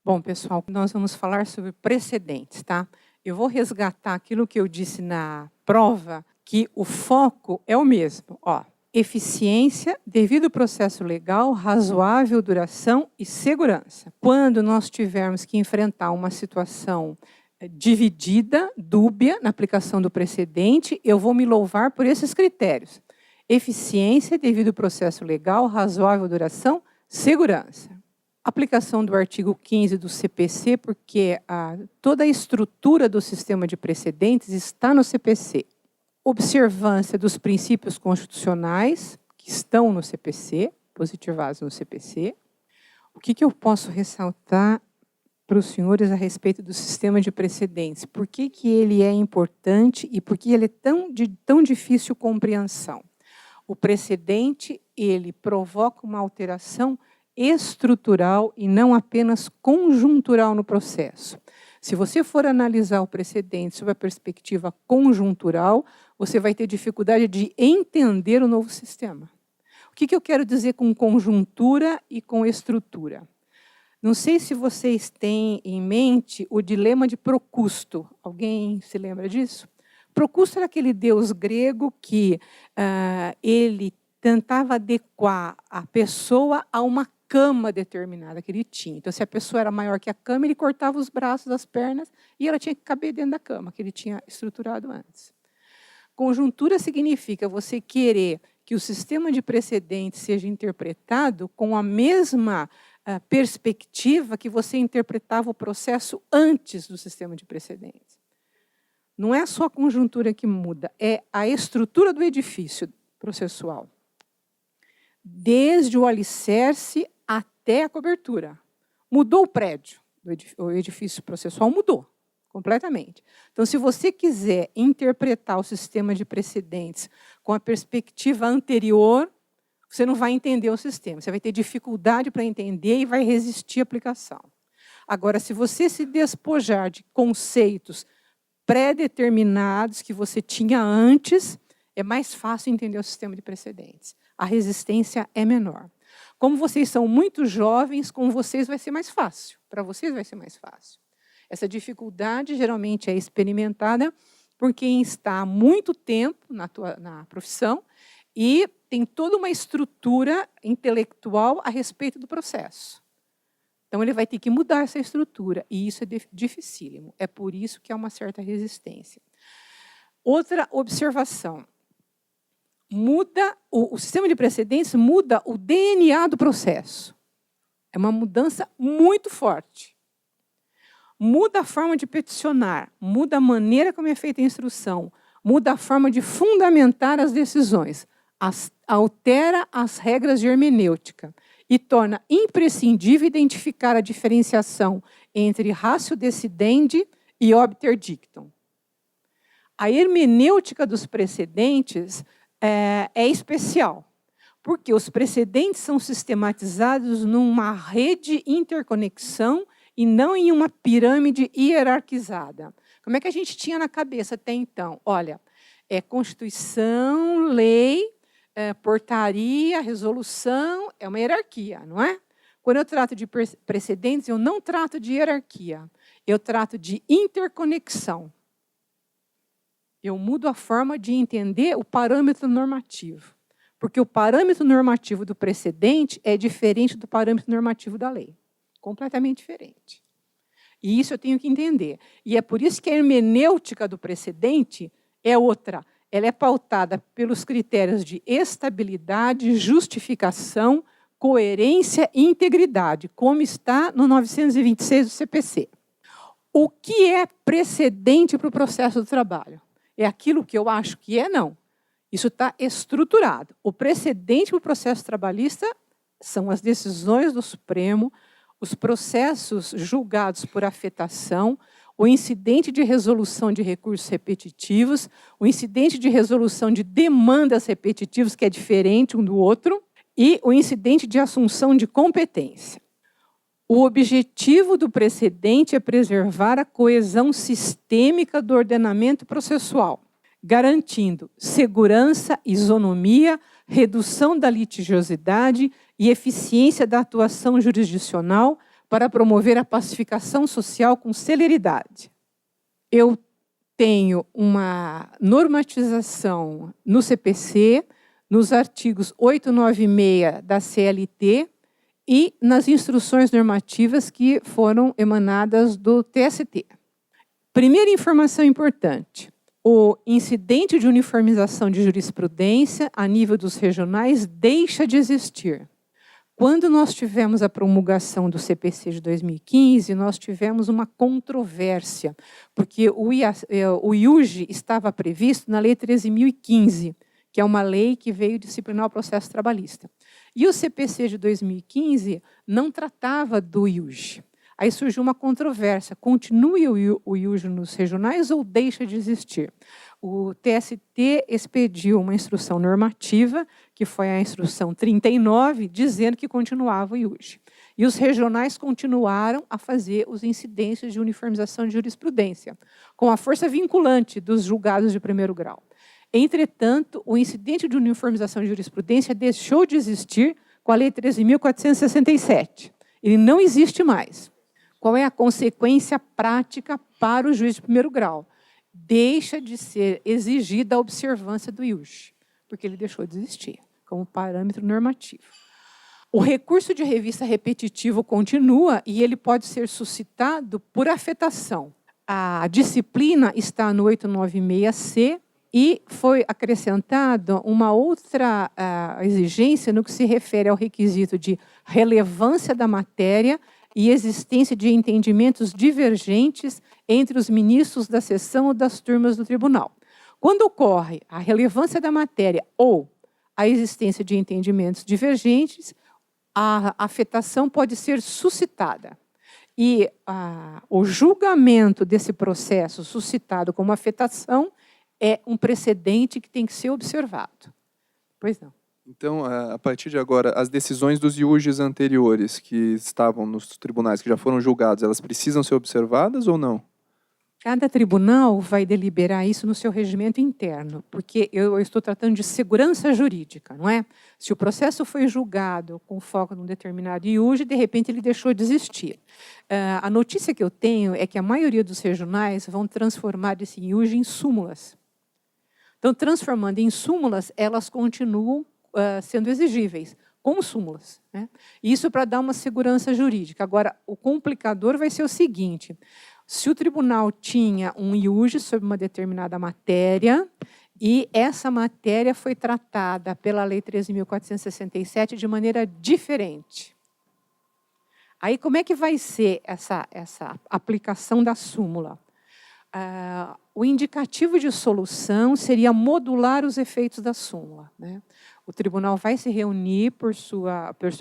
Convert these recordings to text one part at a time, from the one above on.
Bom, pessoal, nós vamos falar sobre precedentes, tá? Eu vou resgatar aquilo que eu disse na prova, que o foco é o mesmo, ó. Eficiência, devido processo legal, razoável duração e segurança. Quando nós tivermos que enfrentar uma situação dividida, dúbia, na aplicação do precedente, eu vou me louvar por esses critérios. Eficiência, devido processo legal, razoável duração, segurança. Aplicação do artigo 15 do CPC, porque toda a estrutura do sistema de precedentes está no CPC. Observância dos princípios constitucionais que estão no CPC, positivados no CPC. O que eu posso ressaltar para os senhores a respeito do sistema de precedentes? Por que ele é importante e por que ele é de tão difícil compreensão? O precedente, ele provoca uma alteração estrutural e não apenas conjuntural no processo. Se você for analisar o precedente sob a perspectiva conjuntural, você vai ter dificuldade de entender o novo sistema. O que eu quero dizer com conjuntura e com estrutura? Não sei se vocês têm em mente o dilema de Procusto. Alguém se lembra disso? Procusto era aquele deus grego que ele tentava adequar a pessoa a uma cama determinada que ele tinha. Então, se a pessoa era maior que a cama, ele cortava os braços, as pernas, e ela tinha que caber dentro da cama, que ele tinha estruturado antes. Conjuntura significa você querer que o sistema de precedentes seja interpretado com a mesma perspectiva que você interpretava o processo antes do sistema de precedentes. Não é só a conjuntura que muda, é a estrutura do edifício processual. Desde o alicerce até a cobertura. Mudou o prédio, o edifício processual mudou completamente. Então, se você quiser interpretar o sistema de precedentes com a perspectiva anterior, você não vai entender o sistema. Você vai ter dificuldade para entender e vai resistir à aplicação. Agora, se você se despojar de conceitos pré-determinados que você tinha antes, é mais fácil entender o sistema de precedentes. A resistência é menor. Como vocês são muito jovens, com vocês vai ser mais fácil. Para vocês vai ser mais fácil. Essa dificuldade geralmente é experimentada por quem está há muito tempo na profissão e tem toda uma estrutura intelectual a respeito do processo. Então, ele vai ter que mudar essa estrutura, e isso é dificílimo. É por isso que há uma certa resistência. Outra observação. O sistema de precedentes muda o DNA do processo. É uma mudança muito forte. Muda a forma de peticionar, muda a maneira como é feita a instrução, muda a forma de fundamentar as decisões, altera as regras de hermenêutica e torna imprescindível identificar a diferenciação entre ratio decidendi e obter dictum. A hermenêutica dos precedentes é especial, porque os precedentes são sistematizados numa rede interconexão e não em uma pirâmide hierarquizada. Como é que a gente tinha na cabeça até então? Olha, Constituição, lei, portaria, resolução, é uma hierarquia, não é? Quando eu trato de precedentes, eu não trato de hierarquia, eu trato de interconexão. Eu mudo a forma de entender o parâmetro normativo. Porque o parâmetro normativo do precedente é diferente do parâmetro normativo da lei. Completamente diferente. E isso eu tenho que entender. E é por isso que a hermenêutica do precedente é outra. Ela é pautada pelos critérios de estabilidade, justificação, coerência e integridade, como está no 926 do CPC. O que é precedente para o processo do trabalho? É aquilo que eu acho que é? Não. Isso está estruturado. O precedente para o processo trabalhista são as decisões do Supremo, os processos julgados por afetação, o incidente de resolução de recursos repetitivos, o incidente de resolução de demandas repetitivas, que é diferente um do outro, e o incidente de assunção de competência. O objetivo do precedente é preservar a coesão sistêmica do ordenamento processual, garantindo segurança, isonomia, redução da litigiosidade e eficiência da atuação jurisdicional para promover a pacificação social com celeridade. Eu tenho uma normatização no CPC, nos artigos 896 da CLT e nas instruções normativas que foram emanadas do TST. Primeira informação importante: o incidente de uniformização de jurisprudência a nível dos regionais deixa de existir. Quando nós tivemos a promulgação do CPC de 2015, nós tivemos uma controvérsia, porque o IUJ estava previsto na Lei 13.015, que é uma lei que veio disciplinar o processo trabalhista. E o CPC de 2015 não tratava do IUJ. Aí surgiu uma controvérsia: continua o IUJ nos regionais ou deixa de existir? O TST expediu uma instrução normativa, que foi a instrução 39, dizendo que continuava o IUJ. E os regionais continuaram a fazer os incidentes de uniformização de jurisprudência, com a força vinculante dos julgados de primeiro grau. Entretanto, o incidente de uniformização de jurisprudência deixou de existir com a Lei 13.467. Ele não existe mais. Qual é a consequência prática para o juiz de primeiro grau? Deixa de ser exigida a observância do IUJ, porque ele deixou de existir como parâmetro normativo. O recurso de revista repetitivo continua e ele pode ser suscitado por afetação. A disciplina está no 896C e foi acrescentada uma outra exigência no que se refere ao requisito de relevância da matéria e existência de entendimentos divergentes entre os ministros da sessão ou das turmas do tribunal. Quando ocorre a relevância da matéria ou a existência de entendimentos divergentes, a afetação pode ser suscitada. E o julgamento desse processo suscitado como afetação é um precedente que tem que ser observado. Pois não. Então, a partir de agora, as decisões dos IUJs anteriores que estavam nos tribunais, que já foram julgados, elas precisam ser observadas ou não? Cada tribunal vai deliberar isso no seu regimento interno, porque eu estou tratando de segurança jurídica, não é? Se o processo foi julgado com foco num determinado IUJ, de repente ele deixou de existir. A notícia que eu tenho é que a maioria dos regionais vão transformar esse IUJ em súmulas. Então, transformando em súmulas, elas continuam sendo exigíveis, como súmulas, né? Isso para dar uma segurança jurídica. Agora, o complicador vai ser o seguinte: se o tribunal tinha um IUJ sobre uma determinada matéria e essa matéria foi tratada pela Lei 13.467 de maneira diferente, aí como é que vai ser essa aplicação da súmula? O indicativo de solução seria modular os efeitos da súmula, né? O tribunal vai se reunir por seu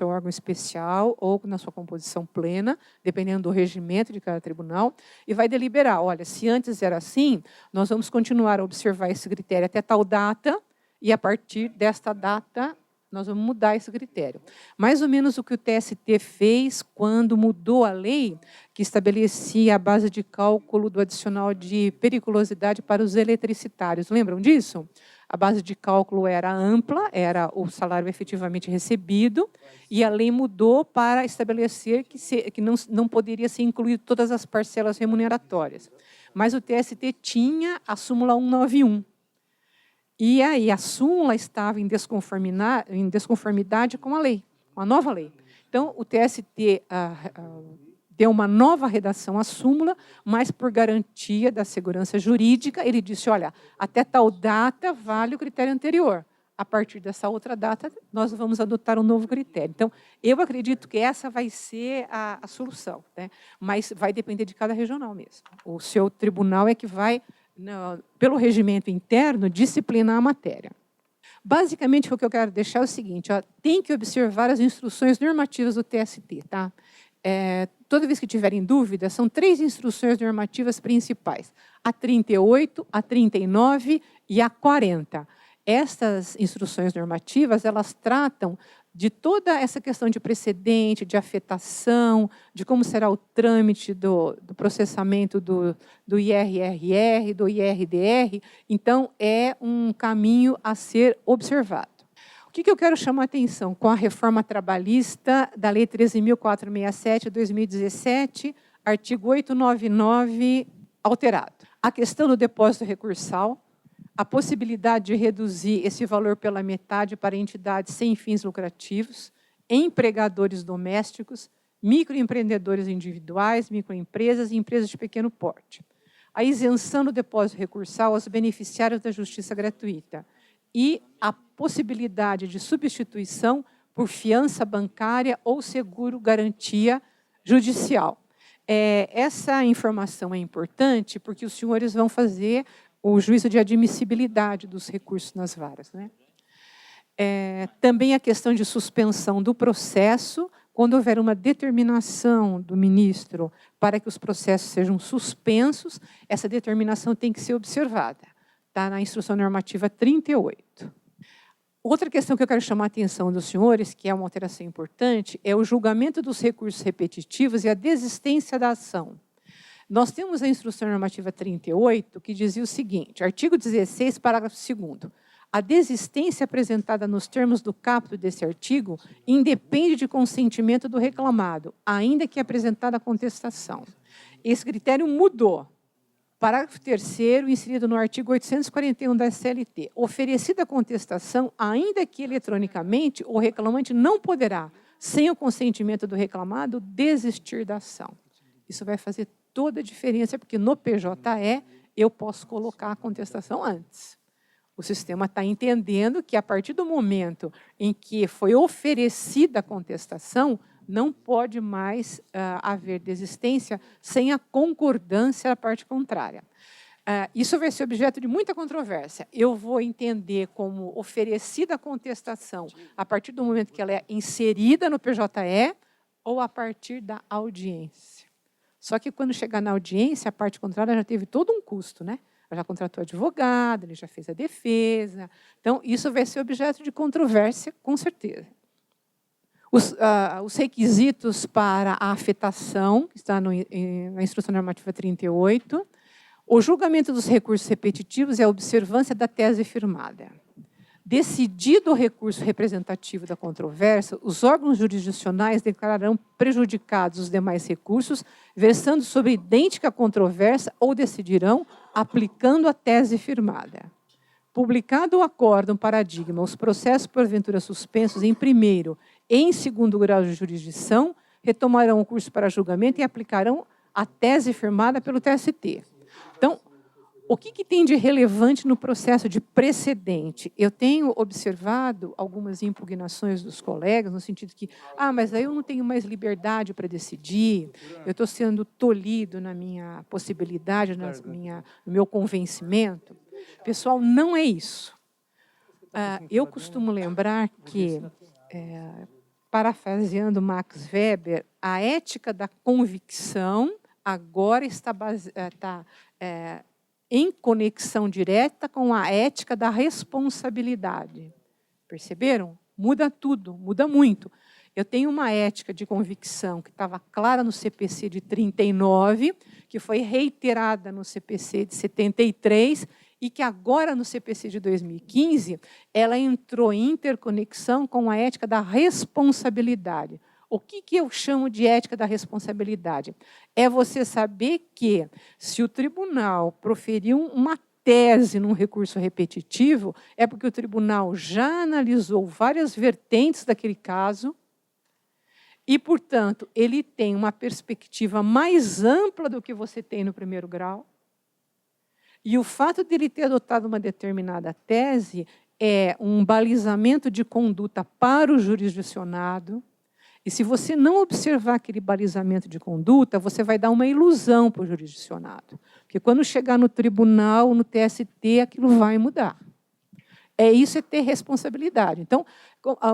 órgão especial ou na sua composição plena, dependendo do regimento de cada tribunal, e vai deliberar: olha, se antes era assim, nós vamos continuar a observar esse critério até tal data, e a partir desta data nós vamos mudar esse critério. Mais ou menos o que o TST fez quando mudou a lei que estabelecia a base de cálculo do adicional de periculosidade para os eletricitários. Lembram disso? A base de cálculo era ampla, era o salário efetivamente recebido, e a lei mudou para estabelecer que não poderia ser incluído todas as parcelas remuneratórias. Mas o TST tinha a súmula 191. E aí a súmula estava em desconformidade com a lei, com a nova lei. Então, o TST deu uma nova redação à súmula, mas por garantia da segurança jurídica, ele disse: olha, até tal data vale o critério anterior. A partir dessa outra data, nós vamos adotar um novo critério. Então, eu acredito que essa vai ser a solução, né? Mas vai depender de cada regional mesmo. O seu tribunal é que vai, pelo regimento interno, disciplinar a matéria. Basicamente, o que eu quero deixar é o seguinte: tem que observar as instruções normativas do TST, tá? Toda vez que tiverem dúvida, são 3 instruções normativas principais: a 38, a 39 e a 40. Estas instruções normativas, elas tratam de toda essa questão de precedente, de afetação, de como será o trâmite do processamento do IRRR, do IRDR. Então, é um caminho a ser observado. O que eu quero chamar a atenção? Com a reforma trabalhista da Lei 13.467, de 2017, artigo 899, alterado. A questão do depósito recursal, a possibilidade de reduzir esse valor pela metade para entidades sem fins lucrativos, empregadores domésticos, microempreendedores individuais, microempresas e empresas de pequeno porte. A isenção do depósito recursal aos beneficiários da justiça gratuita e a possibilidade de substituição por fiança bancária ou seguro-garantia judicial. Essa informação é importante porque os senhores vão fazer o juízo de admissibilidade dos recursos nas varas, né? Também a questão de suspensão do processo, quando houver uma determinação do ministro para que os processos sejam suspensos, essa determinação tem que ser observada. Está na Instrução Normativa 38. Outra questão que eu quero chamar a atenção dos senhores, que é uma alteração importante, é o julgamento dos recursos repetitivos e a desistência da ação. Nós temos a Instrução Normativa 38, que dizia o seguinte, artigo 16, parágrafo 2º. A desistência apresentada nos termos do caput desse artigo independe de consentimento do reclamado, ainda que apresentada a contestação. Esse critério mudou. Parágrafo 3º, inserido no artigo 841 da SLT. Oferecida a contestação, ainda que eletronicamente, o reclamante não poderá, sem o consentimento do reclamado, desistir da ação. Isso vai fazer toda a diferença, porque no PJE eu posso colocar a contestação antes. O sistema está entendendo que, a partir do momento em que foi oferecida a contestação, não pode mais haver desistência sem a concordância da parte contrária. Isso vai ser objeto de muita controvérsia. Eu vou entender como oferecida a contestação a partir do momento que ela é inserida no PJE ou a partir da audiência. Só que, quando chegar na audiência, a parte contrária já teve todo um custo, né? Já contratou advogado, ele já fez a defesa. Então, isso vai ser objeto de controvérsia, com certeza. Os requisitos para a afetação, que está na Instrução Normativa 38, o julgamento dos recursos repetitivos e a observância da tese firmada. Decidido o recurso representativo da controvérsia, os órgãos jurisdicionais declararão prejudicados os demais recursos, versando sobre idêntica controvérsia ou decidirão aplicando a tese firmada. Publicado o acórdão paradigma, os processos porventura suspensos em primeiro e em segundo grau de jurisdição retomarão o curso para julgamento e aplicarão a tese firmada pelo TST. Então, o que tem de relevante no processo de precedente? Eu tenho observado algumas impugnações dos colegas, no sentido que, mas aí eu não tenho mais liberdade para decidir, eu estou sendo tolhido na minha possibilidade, no meu convencimento. Pessoal, não é isso. Eu costumo lembrar que, parafraseando Max Weber, a ética da convicção agora está em conexão direta com a ética da responsabilidade. Perceberam? Muda tudo, muda muito. Eu tenho uma ética de convicção que estava clara no CPC de 39, que foi reiterada no CPC de 73, e que agora no CPC de 2015, ela entrou em interconexão com a ética da responsabilidade. O que eu chamo de ética da responsabilidade? É você saber que, se o tribunal proferiu uma tese num recurso repetitivo, é porque o tribunal já analisou várias vertentes daquele caso e, portanto, ele tem uma perspectiva mais ampla do que você tem no primeiro grau. E o fato de ele ter adotado uma determinada tese é um balizamento de conduta para o jurisdicionado. E se você não observar aquele balizamento de conduta, você vai dar uma ilusão para o jurisdicionado. Porque quando chegar no tribunal, no TST, aquilo vai mudar. Isso é ter responsabilidade. Então,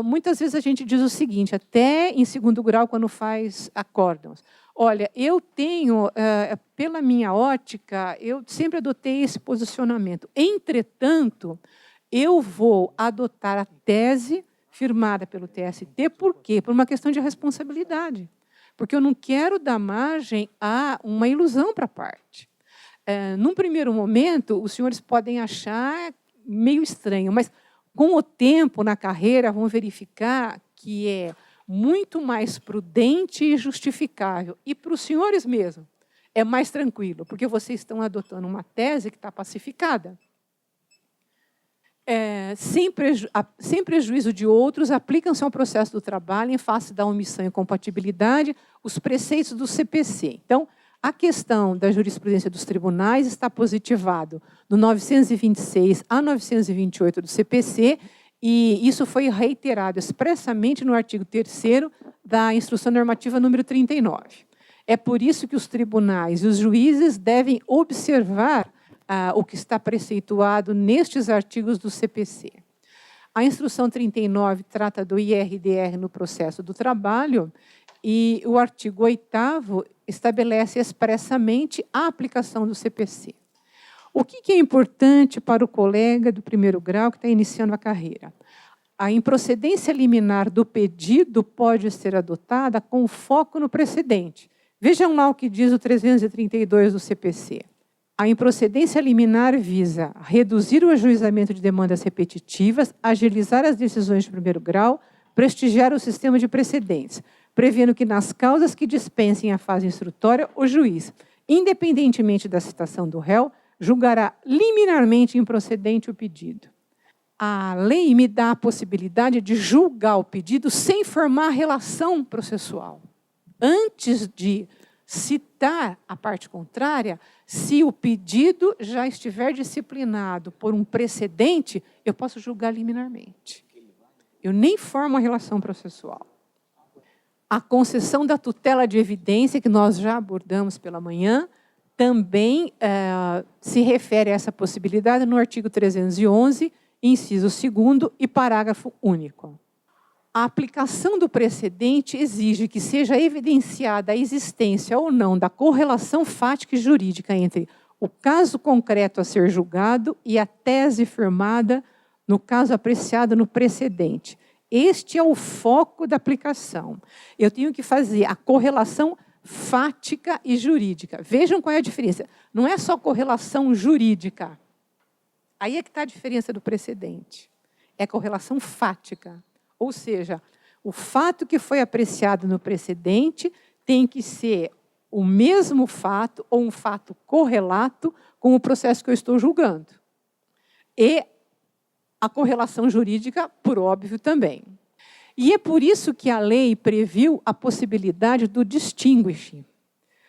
muitas vezes a gente diz o seguinte, até em segundo grau, quando faz acórdãos. Olha, eu tenho, pela minha ótica, eu sempre adotei esse posicionamento. Entretanto, eu vou adotar a tese firmada pelo TST, por quê? Por uma questão de responsabilidade. Porque eu não quero dar margem a uma ilusão para a parte. Num primeiro momento, os senhores podem achar meio estranho, mas Com o tempo, na carreira, vão verificar que é muito mais prudente e justificável. E para os senhores mesmo, é mais tranquilo, porque vocês estão adotando uma tese que está pacificada. Sem prejuízo de outros, aplicam-se ao processo do trabalho em face da omissão e incompatibilidade os preceitos do CPC. Então, a questão da jurisprudência dos tribunais está positivado no 926 a 928 do CPC, e isso foi reiterado expressamente no artigo 3º da Instrução Normativa número 39. É por isso que os tribunais e os juízes devem observar o que está preceituado nestes artigos do CPC. A Instrução 39 trata do IRDR no processo do trabalho, e o artigo 8º estabelece expressamente a aplicação do CPC. O que é importante para o colega do primeiro grau que está iniciando a carreira? A improcedência liminar do pedido pode ser adotada com foco no precedente. Vejam lá o que diz o 332 do CPC. A improcedência liminar visa reduzir o ajuizamento de demandas repetitivas, agilizar as decisões de primeiro grau, prestigiar o sistema de precedentes, prevendo que nas causas que dispensem a fase instrutória, o juiz, independentemente da citação do réu, julgará liminarmente improcedente o pedido. A lei me dá a possibilidade de julgar o pedido sem formar relação processual. Antes de citar a parte contrária, se o pedido já estiver disciplinado por um precedente, eu posso julgar liminarmente. Eu nem formo a relação processual. A concessão da tutela de evidência, que nós já abordamos pela manhã, também se refere a essa possibilidade no artigo 311, inciso 2º e parágrafo único. A aplicação do precedente exige que seja evidenciada a existência ou não da correlação fática e jurídica entre o caso concreto a ser julgado e a tese firmada no caso apreciado no precedente. Este é o foco da aplicação. Eu tenho que fazer a correlação fática e jurídica. Vejam qual é a diferença. Não é só correlação jurídica. Aí é que está a diferença do precedente. É correlação fática. Ou seja, o fato que foi apreciado no precedente tem que ser o mesmo fato ou um fato correlato com o processo que eu estou julgando. E a correlação jurídica, por óbvio, também. E é por isso que a lei previu a possibilidade do distinguish.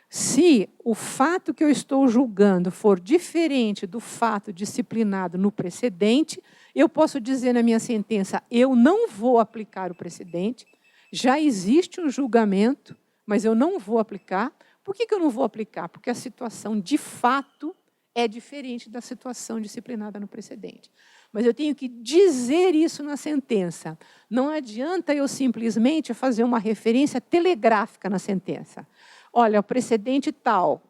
Se o fato que eu estou julgando for diferente do fato disciplinado no precedente, eu posso dizer na minha sentença, eu não vou aplicar o precedente, já existe um julgamento, mas eu não vou aplicar. Por que eu não vou aplicar? Porque a situação, de fato, é diferente da situação disciplinada no precedente. Mas eu tenho que dizer isso na sentença. Não adianta eu simplesmente fazer uma referência telegráfica na sentença. Olha, o precedente tal,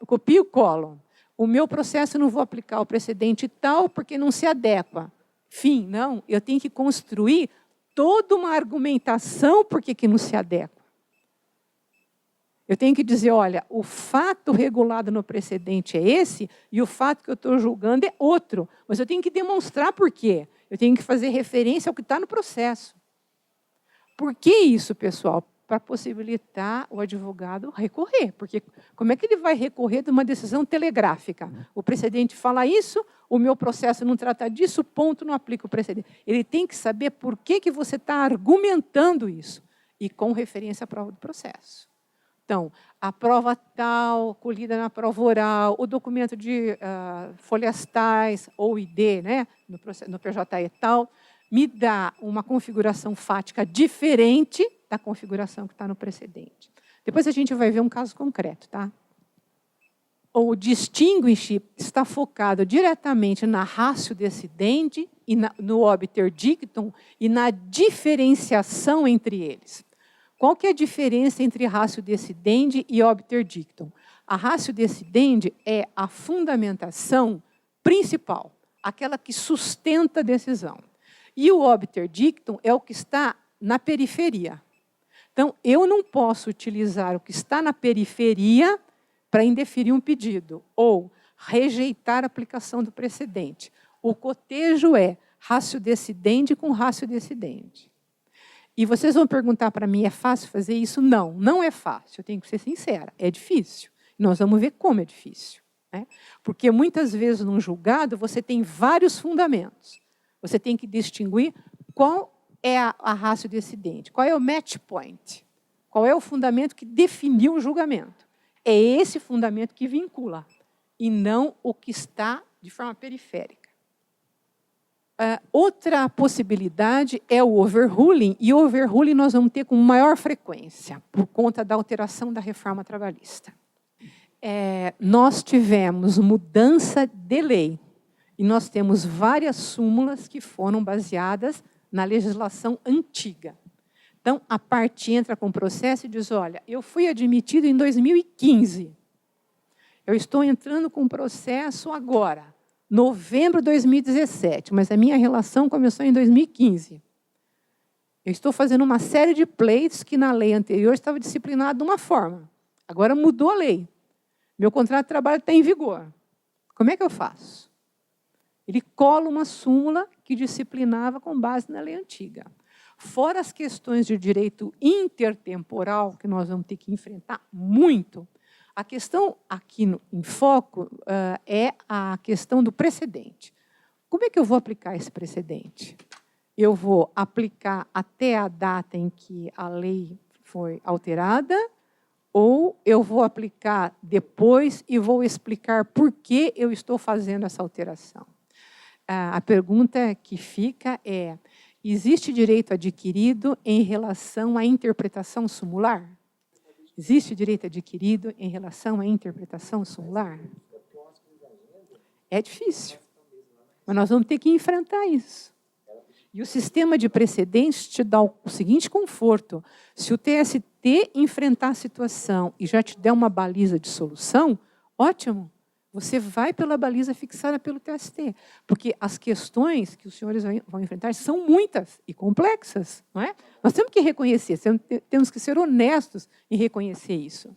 copia o colo. O meu processo eu não vou aplicar o precedente tal porque não se adequa. Fim, não. Eu tenho que construir toda uma argumentação por que não se adequa. Eu tenho que dizer, olha, o fato regulado no precedente é esse e o fato que eu estou julgando é outro. Mas eu tenho que demonstrar por quê. Eu tenho que fazer referência ao que está no processo. Por que isso, pessoal? Para possibilitar o advogado recorrer. Porque como é que ele vai recorrer de uma decisão telegráfica? O precedente fala isso, o meu processo não trata disso, ponto, não aplica o precedente. Ele tem que saber por que você está argumentando isso. E com referência à prova do processo. Então, a prova tal, colhida na prova oral, o documento de folhas tais, ou ID, né, no PJE tal, me dá uma configuração fática diferente da configuração que está no precedente. Depois a gente vai ver um caso concreto, tá? O distinguish está focado diretamente na ratio decidendi, e no obter dictum, e na diferenciação entre eles. Qual que é a diferença entre ratio decidendi e obter dictum? A ratio decidendi é a fundamentação principal, aquela que sustenta a decisão. E o obter dictum é o que está na periferia. Então, eu não posso utilizar o que está na periferia para indeferir um pedido ou rejeitar a aplicação do precedente. O cotejo é Ratio decidendi com ratio decidendi. E vocês vão perguntar para mim, é fácil fazer isso? Não, não é fácil. Eu tenho que ser sincera, é difícil. Nós vamos ver como é difícil. Né? Porque muitas vezes num julgado você tem vários fundamentos. Você tem que distinguir qual é a ratio decidendi, qual é o match point, qual é o fundamento que definiu o julgamento. É esse fundamento que vincula, e não o que está de forma periférica. Outra possibilidade é o overruling, e o overruling nós vamos ter com maior frequência, por conta da alteração da reforma trabalhista. Nós tivemos mudança de lei, e nós temos várias súmulas que foram baseadas na legislação antiga. Então, a parte entra com o processo e diz, olha, eu fui admitido em 2015, eu estou entrando com o processo agora, novembro de 2017, mas a minha relação começou em 2015. Eu estou fazendo uma série de pleitos que na lei anterior estava disciplinado de uma forma. Agora mudou a lei. Meu contrato de trabalho está em vigor. Como é que eu faço? Ele cola uma súmula que disciplinava com base na lei antiga. Fora as questões de direito intertemporal, que nós vamos ter que enfrentar muito, a questão aqui em foco é a questão do precedente. Como é que eu vou aplicar esse precedente? Eu vou aplicar até a data em que a lei foi alterada, ou eu vou aplicar depois e vou explicar por que eu estou fazendo essa alteração? A pergunta que fica é, existe direito adquirido em relação à interpretação sumular? Existe direito adquirido em relação à interpretação sumular? É difícil, mas nós vamos ter que enfrentar isso. E o sistema de precedentes te dá o seguinte conforto. Se o TST enfrentar a situação e já te der uma baliza de solução, ótimo. Você vai pela baliza fixada pelo TST. Porque as questões que os senhores vão enfrentar são muitas e complexas. Não é? Nós temos que reconhecer, temos que ser honestos em reconhecer isso.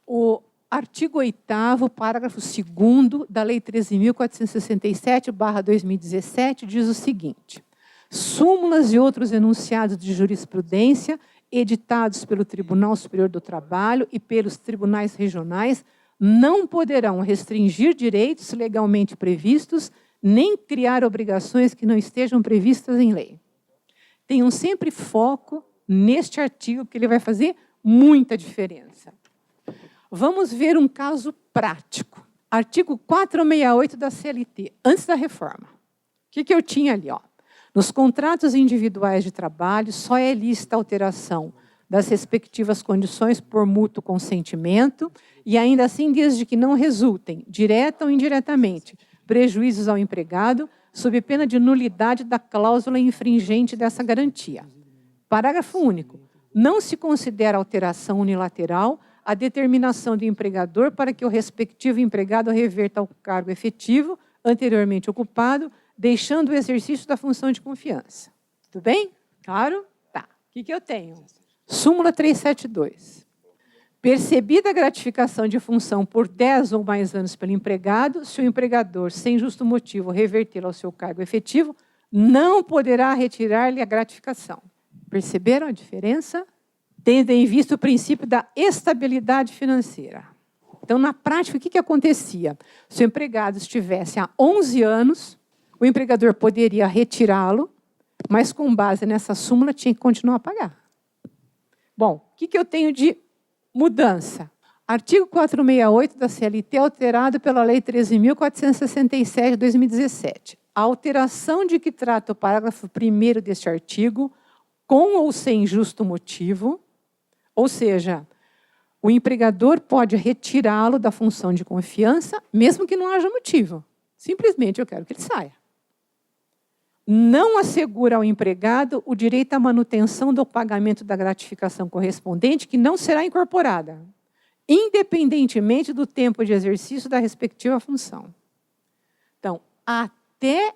O artigo 8º, parágrafo 2º da Lei 13.467/2017 diz o seguinte: súmulas e outros enunciados de jurisprudência editados pelo Tribunal Superior do Trabalho e pelos tribunais regionais não poderão restringir direitos legalmente previstos, nem criar obrigações que não estejam previstas em lei. Tenham sempre foco neste artigo, que ele vai fazer muita diferença. Vamos ver um caso prático. Artigo 468 da CLT, antes da reforma. O que eu tinha ali? Nos contratos individuais de trabalho, só é lícita a alteração das respectivas condições por mútuo consentimento, e ainda assim desde que não resultem, direta ou indiretamente, prejuízos ao empregado, sob pena de nulidade da cláusula infringente dessa garantia. Parágrafo único. Não se considera alteração unilateral a determinação do empregador para que o respectivo empregado reverta ao cargo efetivo anteriormente ocupado, deixando o exercício da função de confiança. Tudo bem? Claro? Tá. O que eu tenho? Súmula 372. Percebida a gratificação de função por 10 ou mais anos pelo empregado, se o empregador, sem justo motivo, revertê-lo ao seu cargo efetivo, não poderá retirar-lhe a gratificação. Perceberam a diferença? Tendo em vista o princípio da estabilidade financeira. Então, na prática, o que acontecia? Se o empregado estivesse há 11 anos, o empregador poderia retirá-lo, mas com base nessa súmula tinha que continuar a pagar. Bom, o que eu tenho de mudança? Artigo 468 da CLT, alterado pela Lei 13.467 de 2017. A alteração de que trata o parágrafo 1º deste artigo, com ou sem justo motivo, ou seja, o empregador pode retirá-lo da função de confiança, mesmo que não haja motivo. Simplesmente eu quero que ele saia. Não assegura ao empregado o direito à manutenção do pagamento da gratificação correspondente, que não será incorporada, independentemente do tempo de exercício da respectiva função. Então, até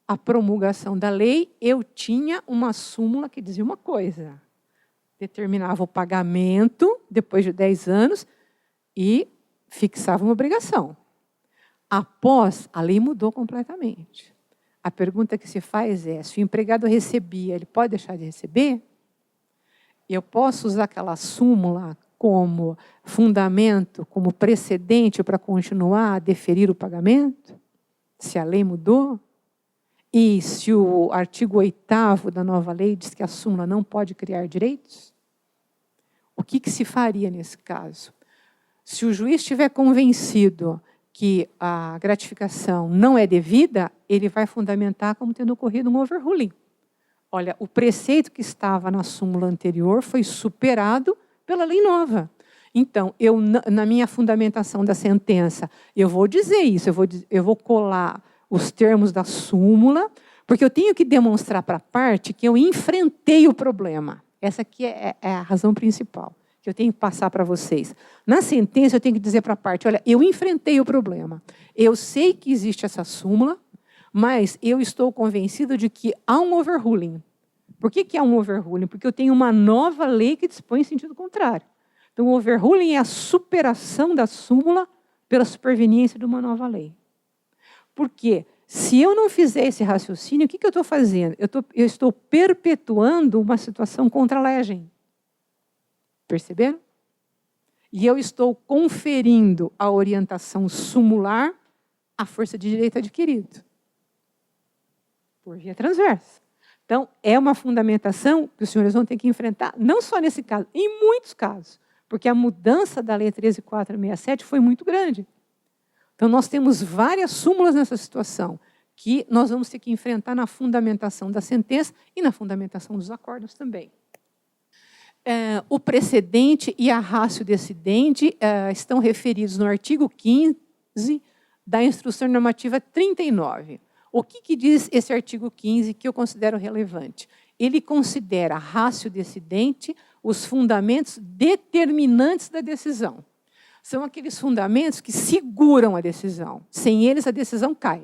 a promulgação da lei, eu tinha uma súmula que dizia uma coisa. Determinava o pagamento depois de 10 anos e fixava uma obrigação. Após, a lei mudou completamente. A pergunta que se faz é, se o empregado recebia, ele pode deixar de receber? Eu posso usar aquela súmula como fundamento, como precedente para continuar a deferir o pagamento? Se a lei mudou? E se o artigo 8º da nova lei diz que a súmula não pode criar direitos? O que se faria nesse caso? Se o juiz estiver convencido que a gratificação não é devida, ele vai fundamentar como tendo ocorrido um overruling. Olha, o preceito que estava na súmula anterior foi superado pela lei nova. Então, na minha fundamentação da sentença, eu vou dizer isso, eu vou colar os termos da súmula, porque eu tenho que demonstrar para a parte que eu enfrentei o problema. Essa aqui é a razão principal que eu tenho que passar para vocês. Na sentença, eu tenho que dizer para a parte, olha, eu enfrentei o problema. Eu sei que existe essa súmula, mas eu estou convencido de que há um overruling. Por que há um overruling? Porque eu tenho uma nova lei que dispõe em sentido contrário. Então, o overruling é a superação da súmula pela superveniência de uma nova lei. Por quê? Se eu não fizer esse raciocínio, o que eu estou fazendo? Eu estou perpetuando uma situação contra a legem. Perceberam? E eu estou conferindo a orientação sumular à força de direito adquirido. Por via transversa. Então, é uma fundamentação que os senhores vão ter que enfrentar, não só nesse caso, em muitos casos, porque a mudança da Lei 13.467 foi muito grande. Então, nós temos várias súmulas nessa situação, que nós vamos ter que enfrentar na fundamentação da sentença e na fundamentação dos acordos também. O precedente e a ratio decidente estão referidos no artigo 15 da Instrução Normativa 39. O que diz esse artigo 15 que eu considero relevante? Ele considera a ratio decidente os fundamentos determinantes da decisão. São aqueles fundamentos que seguram a decisão. Sem eles, a decisão cai.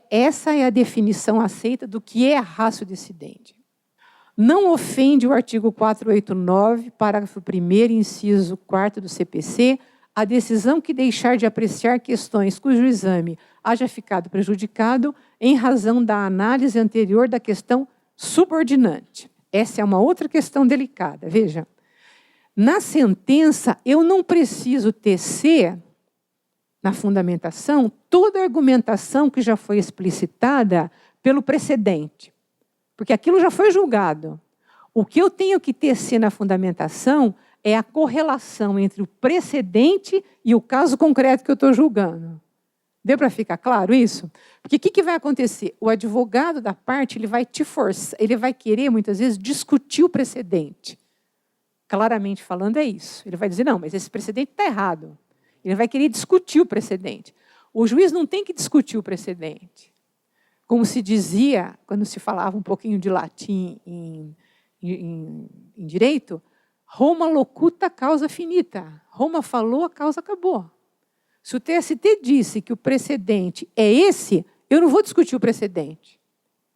Essa é a definição aceita do que é a ratio decidente. Não ofende o artigo 489, parágrafo 1º, inciso 4º do CPC, a decisão que deixar de apreciar questões cujo exame haja ficado prejudicado em razão da análise anterior da questão subordinante. Essa é uma outra questão delicada. Veja, na sentença, eu não preciso tecer, na fundamentação, toda a argumentação que já foi explicitada pelo precedente. Porque aquilo já foi julgado. O que eu tenho que tecer na fundamentação é a correlação entre o precedente e o caso concreto que eu estou julgando. Deu para ficar claro isso? Porque o que vai acontecer? O advogado da parte ele vai te forçar, ele vai querer, muitas vezes, discutir o precedente. Claramente falando, é isso. Ele vai dizer, não, mas esse precedente está errado. Ele vai querer discutir o precedente. O juiz não tem que discutir o precedente. Como se dizia, quando se falava um pouquinho de latim em direito, Roma locuta causa finita. Roma falou, a causa acabou. Se o TST disse que o precedente é esse, eu não vou discutir o precedente.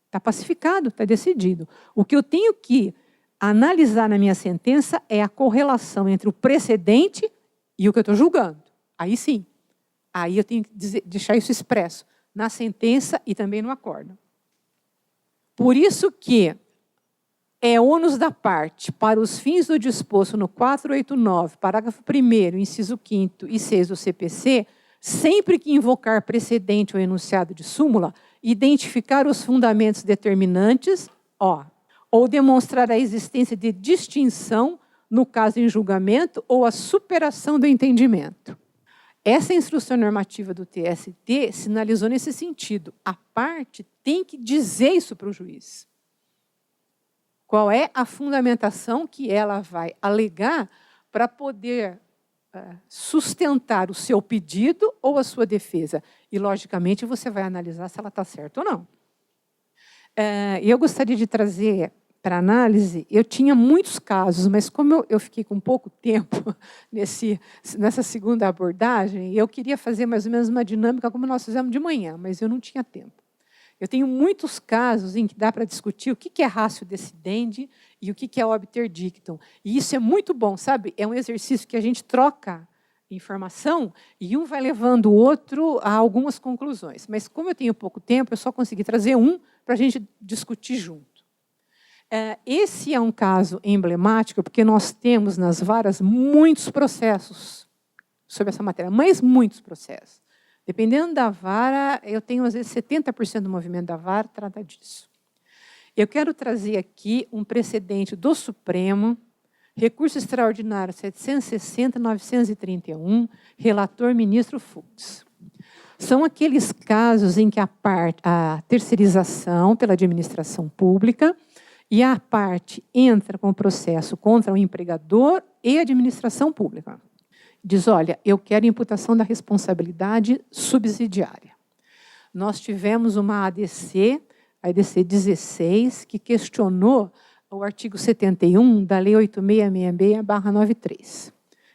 Está pacificado, está decidido. O que eu tenho que analisar na minha sentença é a correlação entre o precedente e o que eu estou julgando. Aí sim. Aí eu tenho que deixar isso expresso na sentença e também no acordo. Por isso que é ônus da parte, para os fins do disposto no 489, parágrafo 1º, inciso 5º e 6 do CPC, sempre que invocar precedente ou enunciado de súmula, identificar os fundamentos determinantes, ou demonstrar a existência de distinção no caso em julgamento ou a superação do entendimento. Essa instrução normativa do TST sinalizou nesse sentido. A parte tem que dizer isso para o juiz. Qual é a fundamentação que ela vai alegar para poder sustentar o seu pedido ou a sua defesa? E, logicamente, você vai analisar se ela está certa ou não. Eu gostaria de trazer para análise, eu tinha muitos casos, mas como eu fiquei com pouco tempo nessa segunda abordagem, eu queria fazer mais ou menos uma dinâmica como nós fizemos de manhã, mas eu não tinha tempo. Eu tenho muitos casos em que dá para discutir o que é ratio decidendi e o que é obter dictum. E isso é muito bom, sabe? É um exercício que a gente troca informação e um vai levando o outro a algumas conclusões. Mas, como eu tenho pouco tempo, eu só consegui trazer um para a gente discutir junto. Esse é um caso emblemático, porque nós temos nas varas muitos processos sobre essa matéria, mas muitos processos. Dependendo da vara, eu tenho, às vezes, 70% do movimento da vara trata disso. Eu quero trazer aqui um precedente do Supremo, recurso extraordinário 760-931, relator ministro Fux. São aqueles casos em que a terceirização pela administração pública e a parte entra com o processo contra o empregador e a administração pública. Diz, olha, eu quero imputação da responsabilidade subsidiária. Nós tivemos uma ADC, a ADC 16, que questionou o artigo 71 da Lei 8666/93.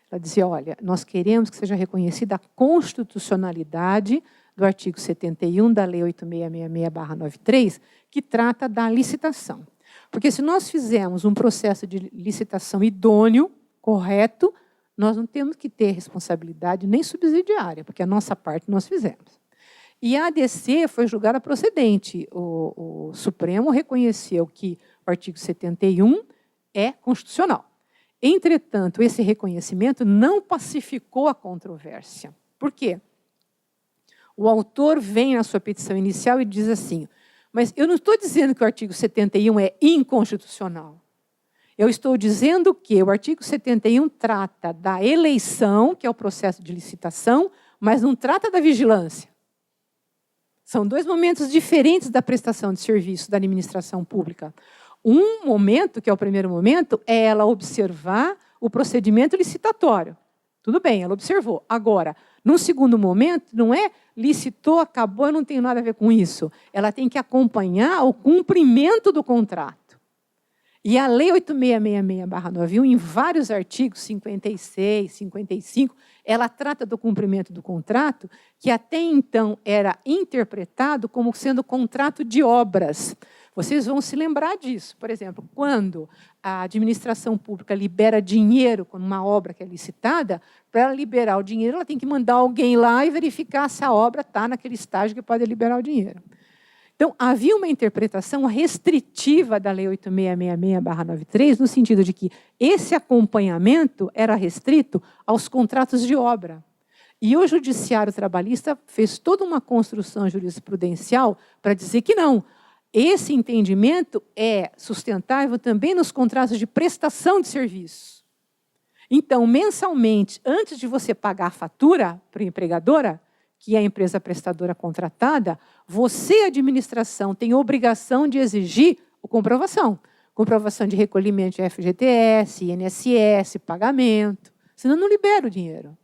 Ela dizia, olha, nós queremos que seja reconhecida a constitucionalidade do artigo 71 da Lei 8666/93, que trata da licitação. Porque se nós fizermos um processo de licitação idôneo, correto, nós não temos que ter responsabilidade nem subsidiária, porque a nossa parte nós fizemos. E a ADC foi julgada procedente. O Supremo reconheceu que o artigo 71 é constitucional. Entretanto, esse reconhecimento não pacificou a controvérsia. Por quê? O autor vem na sua petição inicial e diz assim, mas eu não estou dizendo que o artigo 71 é inconstitucional. Eu estou dizendo que o artigo 71 trata da eleição, que é o processo de licitação, mas não trata da vigilância. São dois momentos diferentes da prestação de serviço da administração pública. Um momento, que é o primeiro momento, é ela observar o procedimento licitatório. Tudo bem, ela observou. Agora, num segundo momento, não é licitou, acabou, eu não tenho nada a ver com isso. Ela tem que acompanhar o cumprimento do contrato. E a Lei 8666/91, em vários artigos, 56, 55, ela trata do cumprimento do contrato, que até então era interpretado como sendo contrato de obras. Vocês vão se lembrar disso. Por exemplo, quando a administração pública libera dinheiro com uma obra que é licitada, para ela liberar o dinheiro, ela tem que mandar alguém lá e verificar se a obra está naquele estágio que pode liberar o dinheiro. Então, havia uma interpretação restritiva da Lei 8666/93, no sentido de que esse acompanhamento era restrito aos contratos de obra. E o Judiciário Trabalhista fez toda uma construção jurisprudencial para dizer que não. Esse entendimento é sustentável também nos contratos de prestação de serviço. Então, mensalmente, antes de você pagar a fatura para a empregadora, que é a empresa prestadora contratada, você, administração, tem obrigação de exigir a comprovação. Comprovação de recolhimento de FGTS, INSS, pagamento. Senão não libera o dinheiro.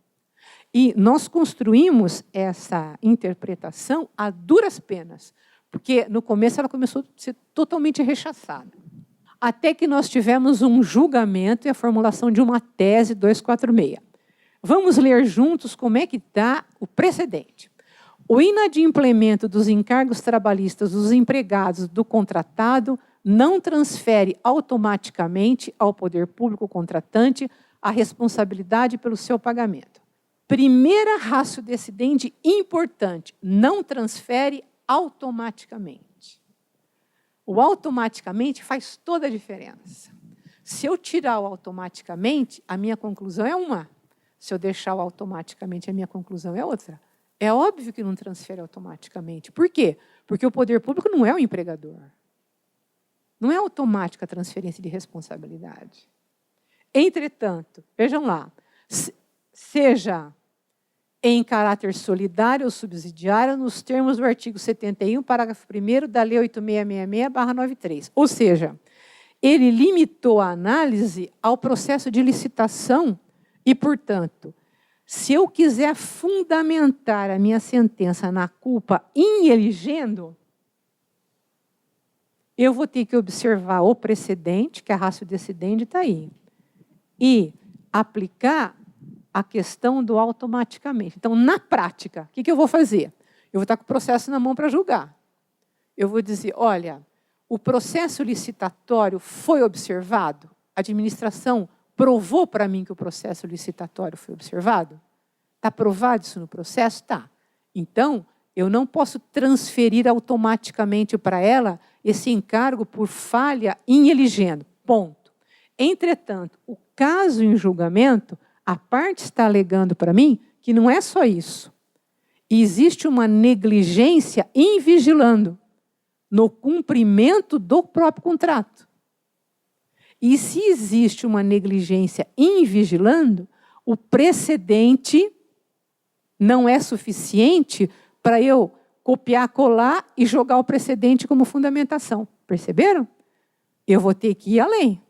E nós construímos essa interpretação a duras penas, porque no começo ela começou a ser totalmente rechaçada. Até que nós tivemos um julgamento e a formulação de uma tese 246. Vamos ler juntos como é que está o precedente. O inadimplemento dos encargos trabalhistas dos empregados do contratado não transfere automaticamente ao poder público contratante a responsabilidade pelo seu pagamento. Primeira ratio decidente importante, não transfere automaticamente. O automaticamente faz toda a diferença. Se eu tirar o automaticamente, a minha conclusão é uma. Se eu deixar o automaticamente, a minha conclusão é outra. É óbvio que não transfere automaticamente. Por quê? Porque o poder público não é o empregador. Não é automática a transferência de responsabilidade. Entretanto, vejam lá, seja em caráter solidário ou subsidiário, nos termos do artigo 71, parágrafo 1º da Lei 8666/93. Ou seja, ele limitou a análise ao processo de licitação e, portanto, se eu quiser fundamentar a minha sentença na culpa in eligendo, eu vou ter que observar o precedente, que a ratio decidendi está aí, e aplicar a questão do automaticamente. Então, na prática, o que eu vou fazer? Eu vou estar com o processo na mão para julgar. Eu vou dizer, olha, o processo licitatório foi observado? A administração provou para mim que o processo licitatório foi observado? Está provado isso no processo? Tá. Então, eu não posso transferir automaticamente para ela esse encargo por falha in eligendo. Ponto. Entretanto, o caso em julgamento, a parte está alegando para mim que não é só isso. Existe uma negligência invigilando no cumprimento do próprio contrato. E se existe uma negligência invigilando, o precedente não é suficiente para eu copiar, colar e jogar o precedente como fundamentação. Perceberam? Eu vou ter que ir além.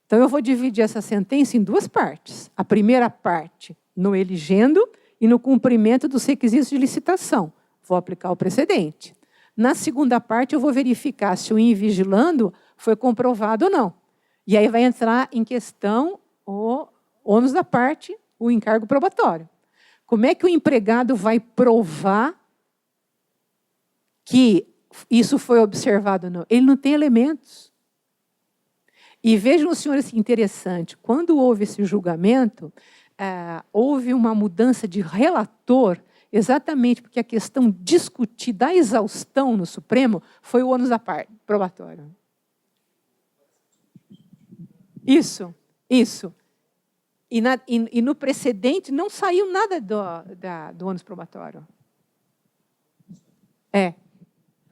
Então, eu vou dividir essa sentença em duas partes. A primeira parte, no eligendo e no cumprimento dos requisitos de licitação. Vou aplicar o precedente. Na segunda parte, eu vou verificar se o invigilando foi comprovado ou não. E aí vai entrar em questão o ônus da parte, o encargo probatório. Como é que o empregado vai provar que isso foi observado ou não? Ele não tem elementos. E vejam, senhores, interessante, quando houve esse julgamento, houve uma mudança de relator, exatamente porque a questão discutida, a exaustão no Supremo, foi o ônus da parte, probatório. Isso. E no precedente não saiu nada do ônus probatório.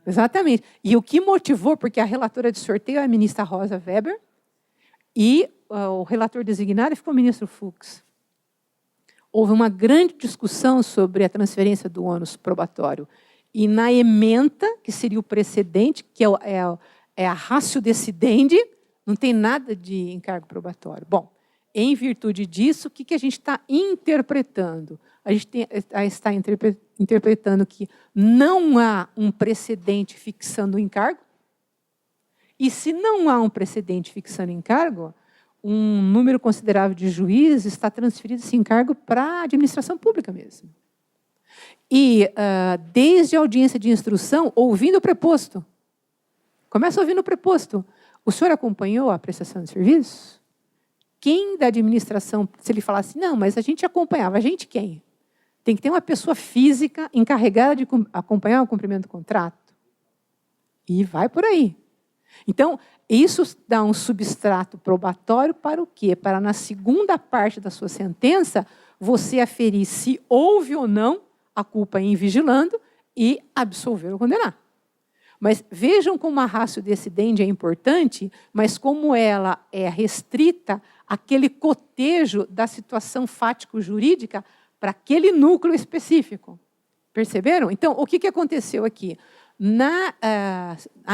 Exatamente. E o que motivou, porque a relatora de sorteio é a ministra Rosa Weber, e o relator designado ficou o ministro Fux. Houve uma grande discussão sobre a transferência do ônus probatório. E na ementa, que seria o precedente, que é a ratio decidendi, não tem nada de encargo probatório. Bom, em virtude disso, o que a gente está interpretando? A gente está interpretando que não há um precedente fixando o encargo. E se não há um precedente fixando encargo, um número considerável de juízes está transferido esse encargo para a administração pública mesmo. E desde a audiência de instrução, ouvindo o preposto. Começa ouvindo o preposto. O senhor acompanhou a prestação de serviço? Quem da administração, se ele falasse, não, mas a gente acompanhava, a gente quem? Tem que ter uma pessoa física encarregada de acompanhar o cumprimento do contrato. E vai por aí. Então, isso dá um substrato probatório para o quê? Para, na segunda parte da sua sentença, você aferir se houve ou não a culpa em vigilando e absolver ou condenar. Mas vejam como a ratio decidendi é importante, mas como ela é restrita àquele cotejo da situação fático-jurídica para aquele núcleo específico. Perceberam? Então, o que aconteceu aqui? Na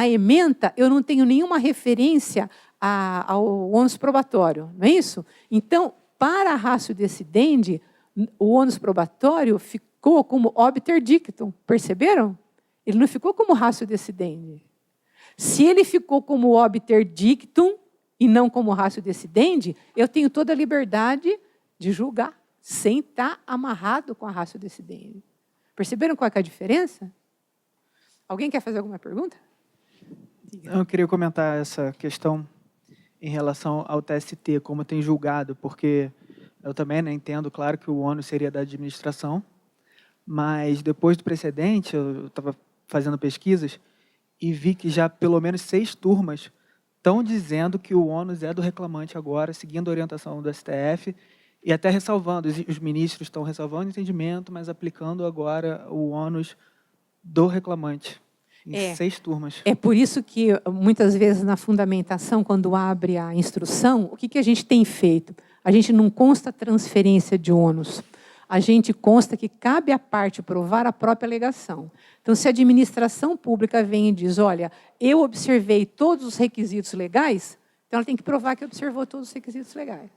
ementa, eu não tenho nenhuma referência ao ônus probatório, não é isso? Então, para a ratio decidendi, o ônus probatório ficou como obiter dictum, perceberam? Ele não ficou como ratio decidendi. Se ele ficou como obiter dictum e não como ratio decidendi, eu tenho toda a liberdade de julgar, sem estar amarrado com a ratio decidendi. Perceberam qual é a diferença? Alguém quer fazer alguma pergunta? Eu queria comentar essa questão em relação ao TST, como tem julgado, porque eu também entendo, claro, que o ônus seria da administração, mas depois do precedente, eu estava fazendo pesquisas e vi que já pelo menos 6 turmas estão dizendo que o ônus é do reclamante agora, seguindo a orientação do STF, e até ressalvando, os ministros estão ressalvando o entendimento, mas aplicando agora o ônus do reclamante, em 6 turmas. É por isso que, muitas vezes, na fundamentação, quando abre a instrução, o que a gente tem feito? A gente não consta transferência de ônus. A gente consta que cabe à parte provar a própria alegação. Então, se a administração pública vem e diz, olha, eu observei todos os requisitos legais, então ela tem que provar que observou todos os requisitos legais.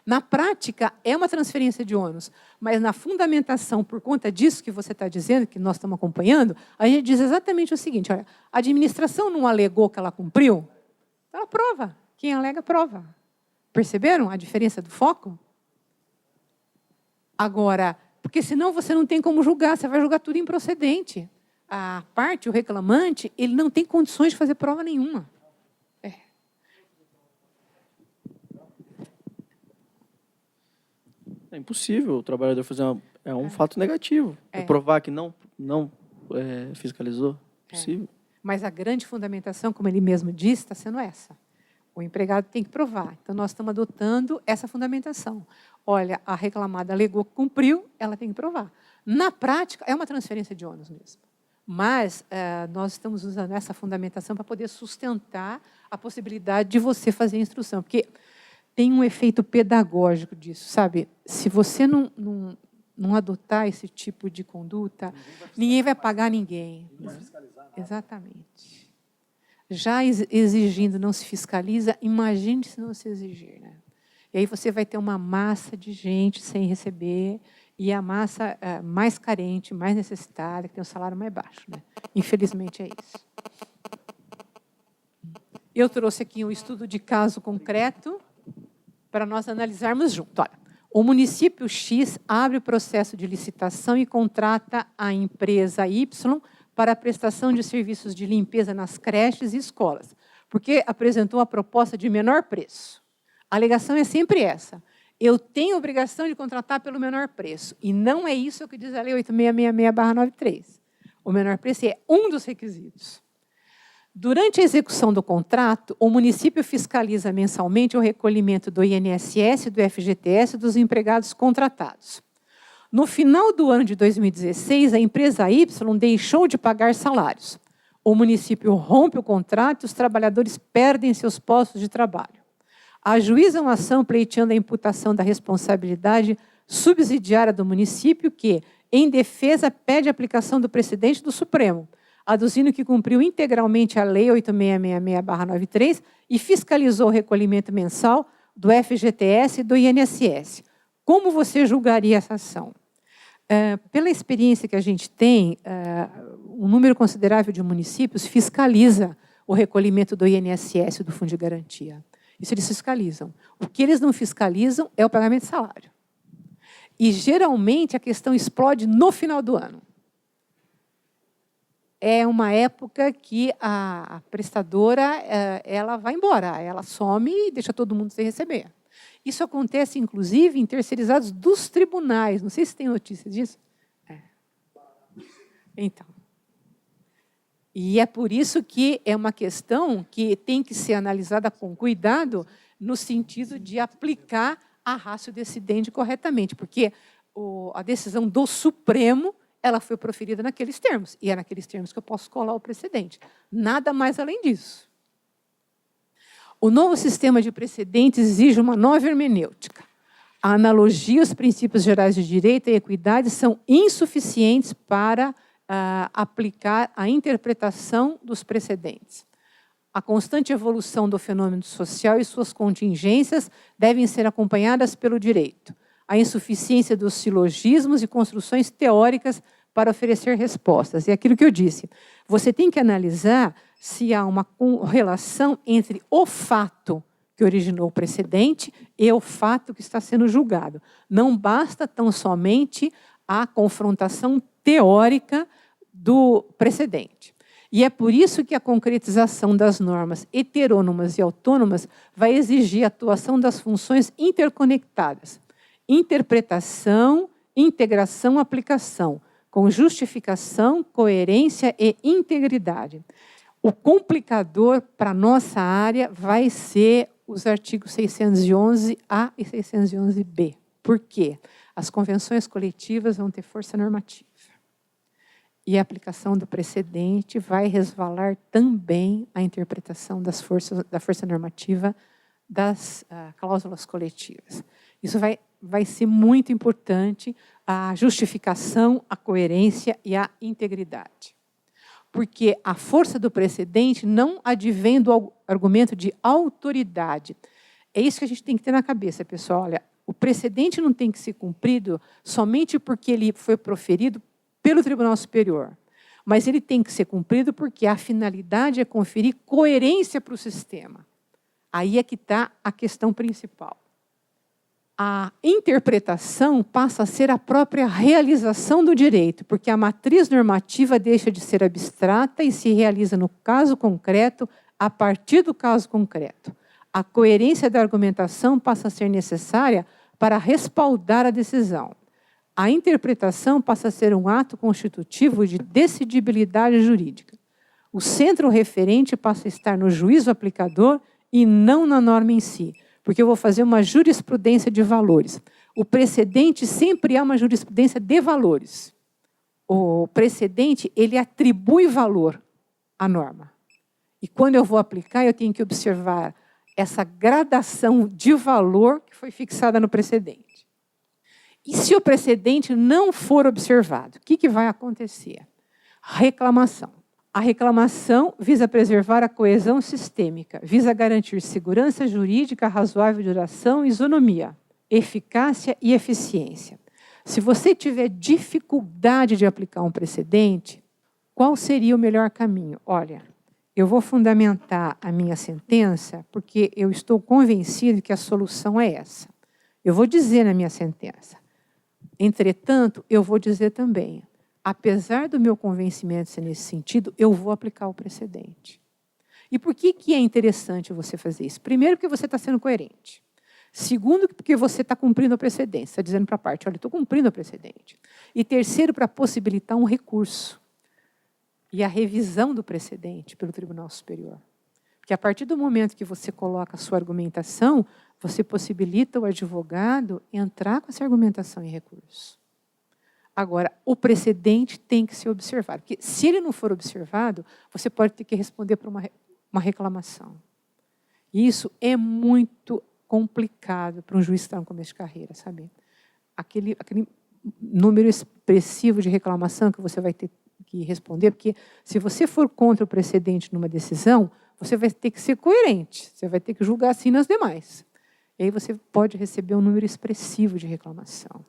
Na prática, é uma transferência de ônus, mas na fundamentação, por conta disso que você está dizendo, que nós estamos acompanhando, a gente diz exatamente o seguinte, olha, a administração não alegou que ela cumpriu, ela prova. Quem alega, prova. Perceberam a diferença do foco? Agora, porque senão você não tem como julgar, você vai julgar tudo improcedente. A parte, o reclamante, ele não tem condições de fazer prova nenhuma. É impossível o trabalhador fazer uma... É um fato negativo. É. Provar que não fiscalizou, possível. Mas a grande fundamentação, como ele mesmo disse, está sendo essa. O empregado tem que provar. Então, nós estamos adotando essa fundamentação. Olha, a reclamada alegou que cumpriu, ela tem que provar. Na prática, é uma transferência de ônus mesmo. Mas nós estamos usando essa fundamentação para poder sustentar a possibilidade de você fazer a instrução. Porque tem um efeito pedagógico disso, sabe? Se você não adotar esse tipo de conduta, ninguém vai pagar ninguém. Exatamente. Já exigindo não se fiscaliza, imagine se não se exigir. Né? E aí você vai ter uma massa de gente sem receber, e a massa mais carente, mais necessitada, que tem um salário mais baixo. Né? Infelizmente é isso. Eu trouxe aqui um estudo de caso concreto para nós analisarmos junto. Olha, o município X abre o processo de licitação e contrata a empresa Y para a prestação de serviços de limpeza nas creches e escolas, porque apresentou a proposta de menor preço. A alegação é sempre essa. Eu tenho obrigação de contratar pelo menor preço. E não é isso que diz a Lei 8666/93. O menor preço é um dos requisitos. Durante a execução do contrato, o município fiscaliza mensalmente o recolhimento do INSS e do FGTS dos empregados contratados. No final do ano de 2016, a empresa Y deixou de pagar salários. O município rompe o contrato e os trabalhadores perdem seus postos de trabalho. Ajuiza uma ação pleiteando a imputação da responsabilidade subsidiária do município que, em defesa, pede a aplicação do precedente do Supremo, aduzindo que cumpriu integralmente a Lei 8666/93 e fiscalizou o recolhimento mensal do FGTS e do INSS. Como você julgaria essa ação? Pela experiência que a gente tem, um número considerável de municípios fiscaliza o recolhimento do INSS e do Fundo de Garantia. Isso eles fiscalizam. O que eles não fiscalizam é o pagamento de salário. E, geralmente, a questão explode no final do ano. É uma época que a prestadora ela vai embora, ela some e deixa todo mundo sem receber. Isso acontece, inclusive, em terceirizados dos tribunais. Não sei se tem notícia disso. Então. E é por isso que é uma questão que tem que ser analisada com cuidado no sentido de aplicar a ratio decidendi corretamente, porque a decisão do Supremo ela foi proferida naqueles termos, e é naqueles termos que eu posso colar o precedente. Nada mais além disso. O novo sistema de precedentes exige uma nova hermenêutica. A analogia aos princípios gerais de direito e equidade são insuficientes para aplicar a interpretação dos precedentes. A constante evolução do fenômeno social e suas contingências devem ser acompanhadas pelo direito. A insuficiência dos silogismos e construções teóricas para oferecer respostas. É aquilo que eu disse. Você tem que analisar se há uma relação entre o fato que originou o precedente e o fato que está sendo julgado. Não basta tão somente a confrontação teórica do precedente. E é por isso que a concretização das normas heterônomas e autônomas vai exigir a atuação das funções interconectadas. Interpretação, integração, aplicação, com justificação, coerência e integridade. O complicador para a nossa área vai ser os artigos 611-A e 611-B. Por quê? As convenções coletivas vão ter força normativa. E a aplicação do precedente vai resvalar também a interpretação da força normativa das cláusulas coletivas. Isso vai ser muito importante, a justificação, a coerência e a integridade. Porque a força do precedente não advém do argumento de autoridade. É isso que a gente tem que ter na cabeça, pessoal. Olha, o precedente não tem que ser cumprido somente porque ele foi proferido pelo Tribunal Superior, mas ele tem que ser cumprido porque a finalidade é conferir coerência para o sistema. Aí é que está a questão principal. A interpretação passa a ser a própria realização do direito, porque a matriz normativa deixa de ser abstrata e se realiza no caso concreto, a partir do caso concreto. A coerência da argumentação passa a ser necessária para respaldar a decisão. A interpretação passa a ser um ato constitutivo de decidibilidade jurídica. O centro referente passa a estar no juízo aplicador e não na norma em si, porque eu vou fazer uma jurisprudência de valores. O precedente sempre é uma jurisprudência de valores. O precedente, ele atribui valor à norma. E quando eu vou aplicar, eu tenho que observar essa gradação de valor que foi fixada no precedente. E se o precedente não for observado, o que vai acontecer? Reclamação. A reclamação visa preservar a coesão sistêmica, visa garantir segurança jurídica, razoável duração, isonomia, eficácia e eficiência. Se você tiver dificuldade de aplicar um precedente, qual seria o melhor caminho? Olha, eu vou fundamentar a minha sentença porque eu estou convencido que a solução é essa. Eu vou dizer na minha sentença. Entretanto, eu vou dizer também, apesar do meu convencimento ser nesse sentido, eu vou aplicar o precedente. E por que é interessante você fazer isso? Primeiro, porque você está sendo coerente. Segundo, porque você está cumprindo a precedente. Está dizendo para a parte, olha, estou cumprindo a precedente. E terceiro, para possibilitar um recurso. E a revisão do precedente pelo Tribunal Superior. Porque a partir do momento que você coloca a sua argumentação, você possibilita o advogado entrar com essa argumentação em recurso. Agora, o precedente tem que ser observado. Porque se ele não for observado, você pode ter que responder por uma reclamação. E isso é muito complicado para um juiz que está no começo de carreira, sabe? Aquele número expressivo de reclamação que você vai ter que responder, porque se você for contra o precedente numa decisão, você vai ter que ser coerente, você vai ter que julgar assim nas demais. E aí você pode receber um número expressivo de reclamação.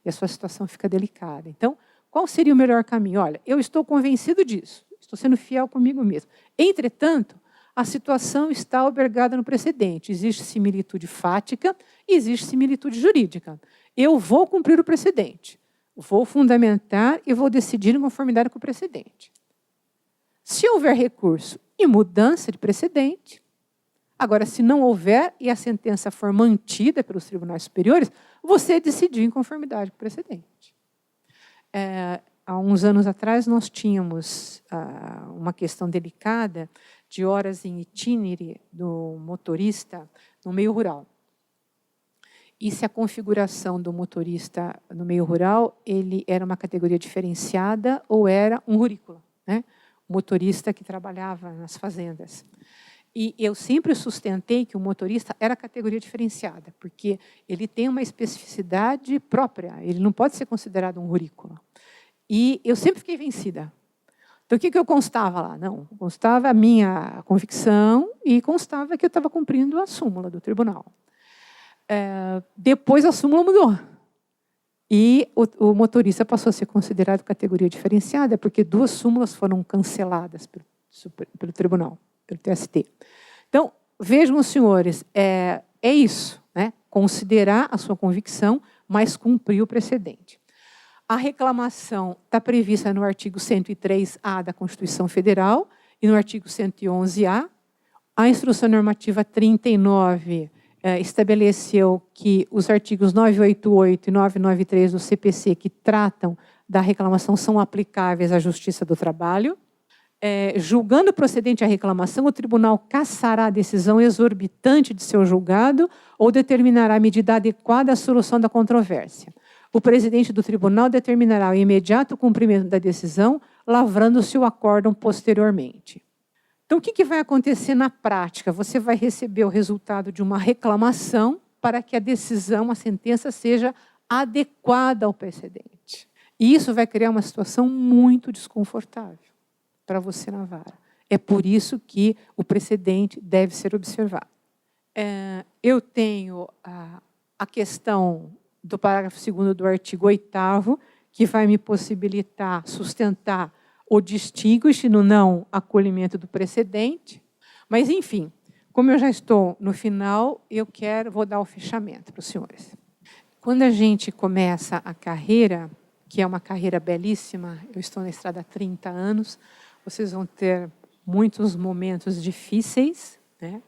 E a sua situação fica delicada. Então, qual seria o melhor caminho? Olha, eu estou convencido disso, estou sendo fiel comigo mesmo. Entretanto, a situação está albergada no precedente. Existe similitude fática e existe similitude jurídica. Eu vou cumprir o precedente, vou fundamentar e vou decidir em conformidade com o precedente. Se houver recurso e mudança de precedente, agora, se não houver e a sentença for mantida pelos tribunais superiores, você decidiu em conformidade com o precedente. Há uns anos atrás, nós tínhamos uma questão delicada de horas em itinere do motorista no meio rural. E se a configuração do motorista no meio rural, ele era uma categoria diferenciada ou era um rurícola, né? O motorista que trabalhava nas fazendas. E eu sempre sustentei que o motorista era categoria diferenciada, porque ele tem uma especificidade própria, ele não pode ser considerado um rurícola. E eu sempre fiquei vencida. Então, o que eu constava lá? Não, constava a minha convicção e constava que eu estava cumprindo a súmula do tribunal. Depois a súmula mudou. E o motorista passou a ser considerado categoria diferenciada, porque 2 súmulas foram canceladas pelo tribunal, pelo TST. Então, vejam os senhores, é isso, né? Considerar a sua convicção, mas cumprir o precedente. A reclamação está prevista no artigo 103A da Constituição Federal e no artigo 111A. A Instrução Normativa 39 estabeleceu que os artigos 988 e 993 do CPC, que tratam da reclamação, são aplicáveis à Justiça do Trabalho. Julgando procedente a reclamação, o tribunal cassará a decisão exorbitante de seu julgado ou determinará a medida adequada à solução da controvérsia. O presidente do tribunal determinará o imediato cumprimento da decisão, lavrando-se o acórdão posteriormente. Então, o que vai acontecer na prática? Você vai receber o resultado de uma reclamação para que a decisão, a sentença, seja adequada ao precedente. E isso vai criar uma situação muito desconfortável para você na vara. É por isso que o precedente deve ser observado. Eu tenho a questão do parágrafo 2º do artigo 8º, que vai me possibilitar sustentar o distinguish no não acolhimento do precedente. Mas, enfim, como eu já estou no final, vou dar o fechamento para os senhores. Quando a gente começa a carreira, que é uma carreira belíssima, eu estou na estrada há 30 anos, vocês vão ter muitos momentos difíceis, né?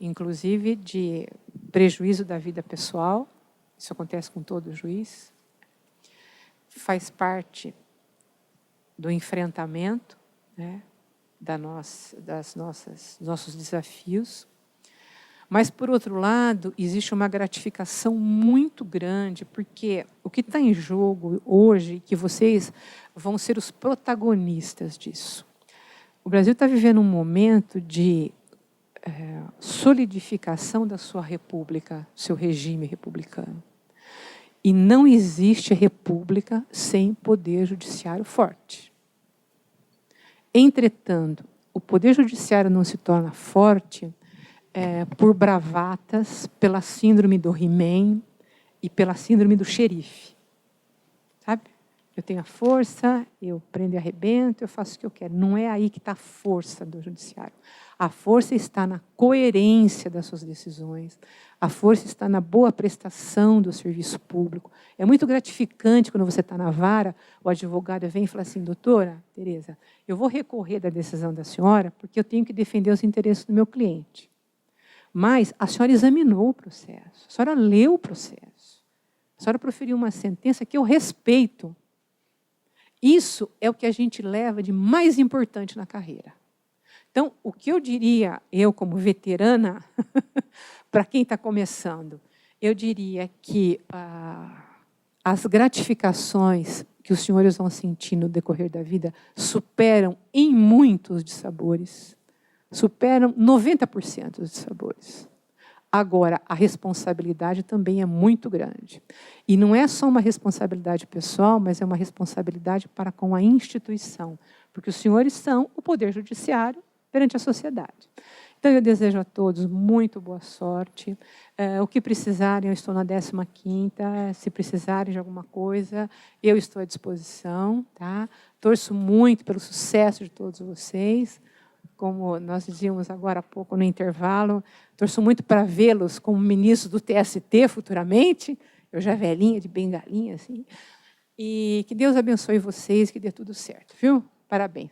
Inclusive de prejuízo da vida pessoal. Isso acontece com todo juiz, faz parte do enfrentamento, né, nossos desafios. Mas, por outro lado, existe uma gratificação muito grande, porque o que está em jogo hoje, que vocês vão ser os protagonistas disso. O Brasil está vivendo um momento de solidificação da sua república, seu regime republicano. E não existe república sem poder judiciário forte. Entretanto, o poder judiciário não se torna forte por bravatas, pela síndrome do He-Man e pela síndrome do xerife. Sabe? Eu tenho a força, eu prendo e arrebento, eu faço o que eu quero. Não é aí que está a força do judiciário. A força está na coerência das suas decisões. A força está na boa prestação do serviço público. É muito gratificante quando você está na vara, o advogado vem e fala assim, doutora Tereza, eu vou recorrer da decisão da senhora porque eu tenho que defender os interesses do meu cliente. Mas a senhora examinou o processo, a senhora leu o processo, a senhora proferiu uma sentença que eu respeito. Isso é o que a gente leva de mais importante na carreira. Então, o que eu diria, eu como veterana, para quem está começando, eu diria que as gratificações que os senhores vão sentir no decorrer da vida superam em muitos dissabores, superam 90% dos dissabores. Agora, a responsabilidade também é muito grande. E não é só uma responsabilidade pessoal, mas é uma responsabilidade para com a instituição, porque os senhores são o poder judiciário perante a sociedade. Então, eu desejo a todos muito boa sorte. O que precisarem, eu estou na 15ª. Se precisarem de alguma coisa, eu estou à disposição. Tá? Torço muito pelo sucesso de todos vocês. Como nós dizíamos agora há pouco no intervalo, torço muito para vê-los como ministros do TST futuramente. Eu já velhinha, de bengalinha, assim. E que Deus abençoe vocês, que dê tudo certo, viu? Parabéns.